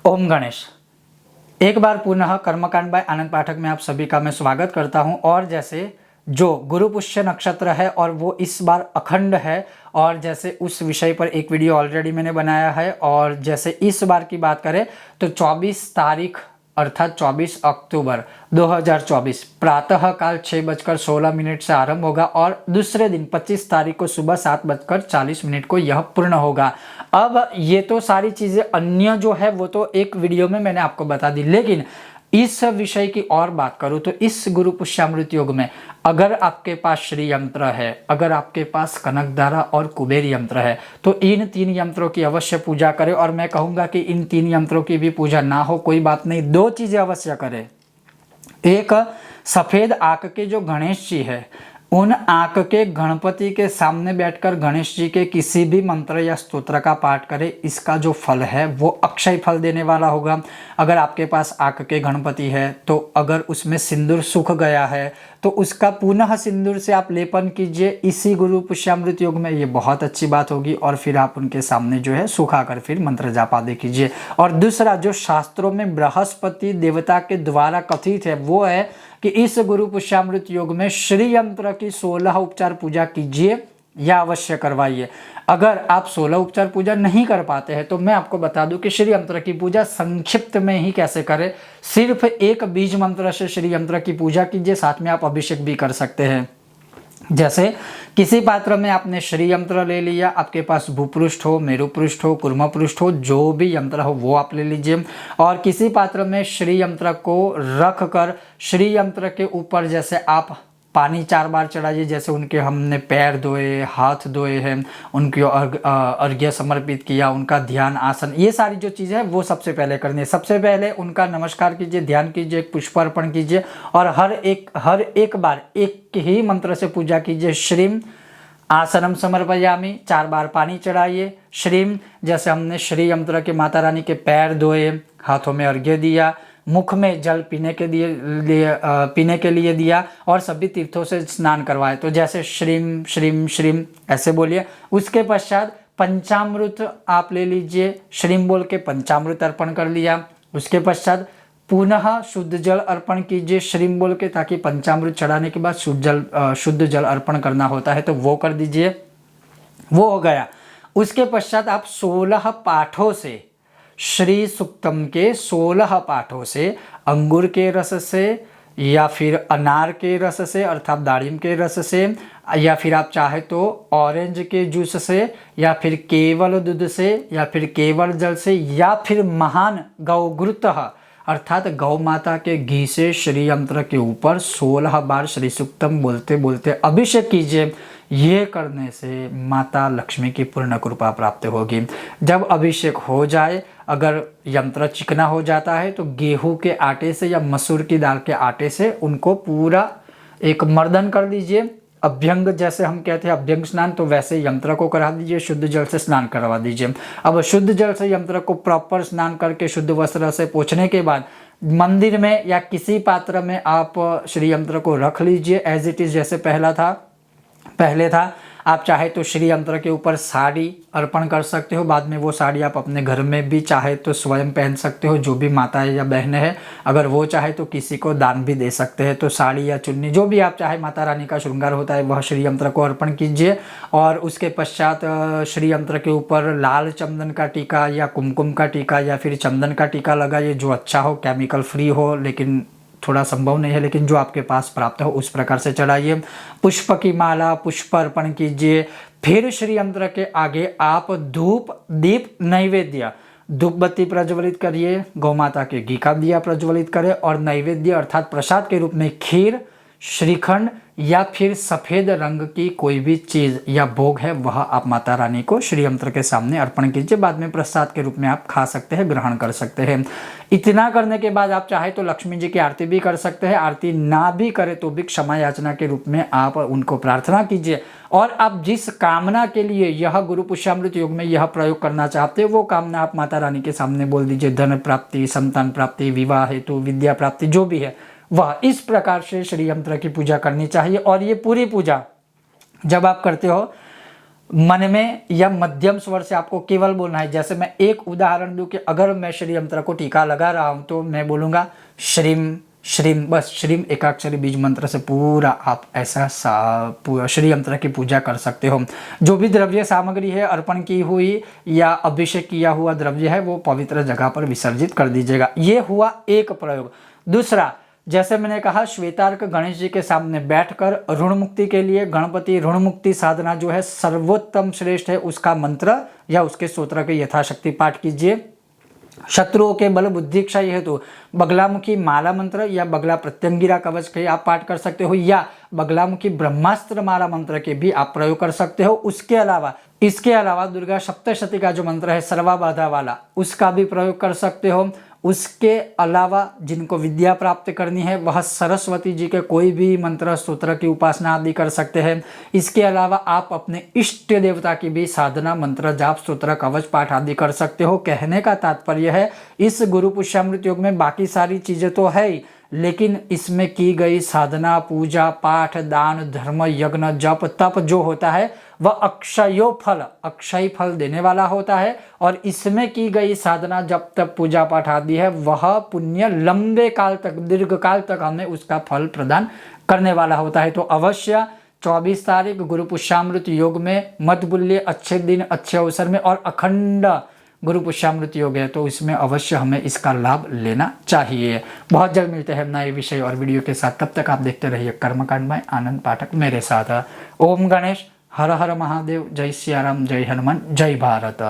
ओम गणेश। एक बार पुनः कर्मकांड बाय आनंद पाठक में आप सभी का मैं स्वागत करता हूं। और जैसे जो गुरु पुष्य नक्षत्र है और वो इस बार अखंड है, और जैसे उस विषय पर एक वीडियो ऑलरेडी मैंने बनाया है। और जैसे इस बार की बात करें तो 24 तारीख अर्थात 24 अक्टूबर 2024 प्रातः काल 6:16 से आरंभ होगा और दूसरे दिन 25 तारीख को सुबह 7:40 को यह पूर्ण होगा। अब ये तो सारी चीज़ें अन्य जो है वो तो एक वीडियो में मैंने आपको बता दी, लेकिन इस विषय की और बात करूं तो इस गुरु पुष्यामृत योग में अगर आपके पास श्री यंत्र है, अगर आपके पास कनकधारा और कुबेर यंत्र है, तो इन 3 यंत्रों की अवश्य पूजा करें। और मैं कहूँगा कि इन 3 यंत्रों की भी पूजा ना हो कोई बात नहीं, 2 चीज़ें अवश्य करें। एक, सफ़ेद आंख के जो गणेश जी है, उन आंख के गणपति के सामने बैठकर गणेश जी के किसी भी मंत्र या स्तोत्र का पाठ करें, इसका जो फल है वो अक्षय फल देने वाला होगा। अगर आपके पास आंख के गणपति है तो अगर उसमें सिंदूर सूख गया है तो उसका पुनः सिंदूर से आप लेपन कीजिए। इसी गुरु पुष्यामृत योग में ये बहुत अच्छी बात होगी। और फिर आप उनके सामने जो है सुखाकर फिर मंत्र जाप आदि कीजिए। और दूसरा, जो शास्त्रों में बृहस्पति देवता के द्वारा कथित है वो है कि इस गुरु पुष्यामृत योग में श्री यंत्र की 16 उपचार पूजा कीजिए या अवश्य करवाइए। अगर आप 16 उपचार पूजा नहीं कर पाते हैं तो मैं आपको बता दूं कि श्री यंत्र की पूजा संक्षिप्त में ही कैसे करें। सिर्फ एक बीज मंत्र से श्री यंत्र की पूजा कीजिए, साथ में आप अभिषेक भी कर सकते हैं। जैसे किसी पात्र में आपने श्री यंत्र ले लिया, आपके पास भूपृष्ठ हो, मेरुपृष्ठ हो, कुर्मपृष्ठ हो, जो भी यंत्र हो वो आप ले लीजिए। और किसी पात्र में श्री यंत्र को रख कर श्री यंत्र के ऊपर जैसे आप पानी 4 बार चढ़ाइए। जैसे उनके हमने पैर धोए, हाथ धोए हैं, उनकी अर्घ्य समर्पित किया, उनका ध्यान आसन, ये सारी जो चीज़ें हैं वो सबसे पहले करनी है। सबसे पहले उनका नमस्कार कीजिए, ध्यान कीजिए, एक पुष्प अर्पण कीजिए और हर एक बार एक ही मंत्र से पूजा कीजिए। श्रीम आसनम समर्पयामि, 4 बार पानी चढ़ाइए। श्रीम, जैसे हमने श्री यंत्र के माता रानी के पैर धोए, हाथों में अर्घ्य दिया, मुख में जल पीने के लिए दिया और सभी तीर्थों से स्नान करवाए। तो जैसे श्रीम श्रीम श्रीम ऐसे बोलिए। उसके पश्चात पंचामृत आप ले लीजिए, श्रीम बोल के पंचामृत अर्पण कर लिया। उसके पश्चात पुनः शुद्ध जल अर्पण कीजिए श्रीम बोल के, ताकि पंचामृत चढ़ाने के बाद शुद्ध जल अर्पण करना होता है तो वो कर दीजिए। वो हो गया। उसके पश्चात आप 16 पाठों से, श्री सुक्तम के 16 पाठों से, अंगूर के रस से या फिर अनार के रस से अर्थात दाड़िम के रस से, या फिर आप चाहे तो ऑरेंज के जूस से, या फिर केवल दूध से, या फिर केवल जल से, या फिर महान गौघृतः अर्थात गौ माता के घी से श्री यंत्र के ऊपर 16 बार श्री सुक्तम बोलते बोलते अभिषेक कीजिए। ये करने से माता लक्ष्मी की पूर्ण कृपा प्राप्त होगी। जब अभिषेक हो जाए, अगर यंत्र चिकना हो जाता है तो गेहूं के आटे से या मसूर की दाल के आटे से उनको पूरा एक मर्दन कर दीजिए। अभ्यंग, जैसे हम कहते हैं अभ्यंग स्नान, तो वैसे यंत्र को करा दीजिए, शुद्ध जल से स्नान करवा दीजिए। अब शुद्ध जल से यंत्र को प्रॉपर स्नान करके शुद्ध वस्त्र से पोंछने के बाद मंदिर में या किसी पात्र में आप श्री यंत्र को रख लीजिए एज इट इज, जैसे पहले था। आप चाहे तो श्री यंत्र के ऊपर साड़ी अर्पण कर सकते हो, बाद में वो साड़ी आप अपने घर में भी चाहे तो स्वयं पहन सकते हो, जो भी माताएं या बहनें हैं। अगर वो चाहे तो किसी को दान भी दे सकते हैं। तो साड़ी या चुन्नी, जो भी आप चाहे, माता रानी का श्रृंगार होता है वह श्री यंत्र को अर्पण कीजिए। और उसके पश्चात श्री यंत्र के ऊपर लाल चंदन का टीका या कुमकुम का टीका या फिर चंदन का टीका लगाइए, जो अच्छा हो, केमिकल फ्री हो, लेकिन थोड़ा संभव नहीं है, लेकिन जो आपके पास प्राप्त हो उस प्रकार से चढ़ाइए। पुष्प की माला, पुष्प अर्पण कीजिए। फिर श्री यंत्र के आगे आप धूप दीप नैवेद्य, धूप बत्ती प्रज्वलित करिए, गौ माता के घी का दिया प्रज्वलित करें और नैवेद्य अर्थात प्रसाद के रूप में खीर, श्रीखंड या फिर सफ़ेद रंग की कोई भी चीज़ या भोग है वह आप माता रानी को श्री यंत्र के सामने अर्पण कीजिए। बाद में प्रसाद के रूप में आप खा सकते हैं, ग्रहण कर सकते हैं। इतना करने के बाद आप चाहे तो लक्ष्मी जी की आरती भी कर सकते हैं। आरती ना भी करें तो भी क्षमा याचना के रूप में आप उनको प्रार्थना कीजिए। और आप जिस कामना के लिए यह गुरु पुष्यामृत योग में यह प्रयोग करना चाहते हो वो कामना आप माता रानी के सामने बोल दीजिए। धन प्राप्ति, संतान प्राप्ति, विवाह हेतु, विद्या प्राप्ति, जो भी है वह इस प्रकार से श्री यंत्र की पूजा करनी चाहिए। और ये पूरी पूजा जब आप करते हो मन में या मध्यम स्वर से आपको केवल बोलना है। जैसे मैं एक उदाहरण दूं कि अगर मैं श्री यंत्र को टीका लगा रहा हूं तो मैं बोलूंगा श्रीम श्रीम, बस श्रीम एकाक्षरी बीज मंत्र से पूरा आप ऐसा पूरा श्री यंत्र की पूजा कर सकते हो। जो भी द्रव्य सामग्री है अर्पण की हुई या अभिषेक किया हुआ द्रव्य है वो पवित्र जगह पर विसर्जित कर दीजिएगा। ये हुआ एक प्रयोग। दूसरा, जैसे मैंने कहा श्वेतार्क गणेश जी के सामने बैठकर ऋण मुक्ति के लिए गणपति ऋण मुक्ति साधना जो है सर्वोत्तम श्रेष्ठ है, उसका मंत्र या उसके स्तोत्र के यथाशक्ति पाठ कीजिए। शत्रुओं के बल बुद्धि क्षय हेतु बगलामुखी माला मंत्र या बगला प्रत्यंगिरा कवच के आप पाठ कर सकते हो, या बगलामुखी ब्रह्मास्त्र माला मंत्र के भी आप प्रयोग कर सकते हो। इसके अलावा दुर्गा सप्तशती का जो मंत्र है सर्वा बाधा वाला, उसका भी प्रयोग कर सकते हो। उसके अलावा जिनको विद्या प्राप्त करनी है वह सरस्वती जी के कोई भी मंत्र स्तोत्र की उपासना आदि कर सकते हैं। इसके अलावा आप अपने इष्ट देवता की भी साधना मंत्र जाप स्तोत्र कवच पाठ आदि कर सकते हो। कहने का तात्पर्य है इस गुरु पुष्यामृत योग में बाकी सारी चीजें तो है ही, लेकिन इसमें की गई साधना पूजा पाठ दान धर्म यज्ञ जप तप जो होता है वह अक्षय फल देने वाला होता है। और इसमें की गई साधना जप तप पूजा पाठ आदि है वह पुण्य लंबे काल तक दीर्घ काल तक हमें उसका फल प्रदान करने वाला होता है। तो अवश्य 24 तारीख गुरु पुष्यामृत योग में मत भूलिए, अच्छे दिन अच्छे अवसर में और अखंड गुरु पुष्यामृत योग है तो इसमें अवश्य हमें इसका लाभ लेना चाहिए। बहुत जल्द मिलते हैं नए विषय और वीडियो के साथ, तब तक आप देखते रहिए कर्मकांड बाय आनंद पाठक मेरे साथ। ओम गणेश, हर हर महादेव, जय सियाराम, जय हनुमान, जय भारत।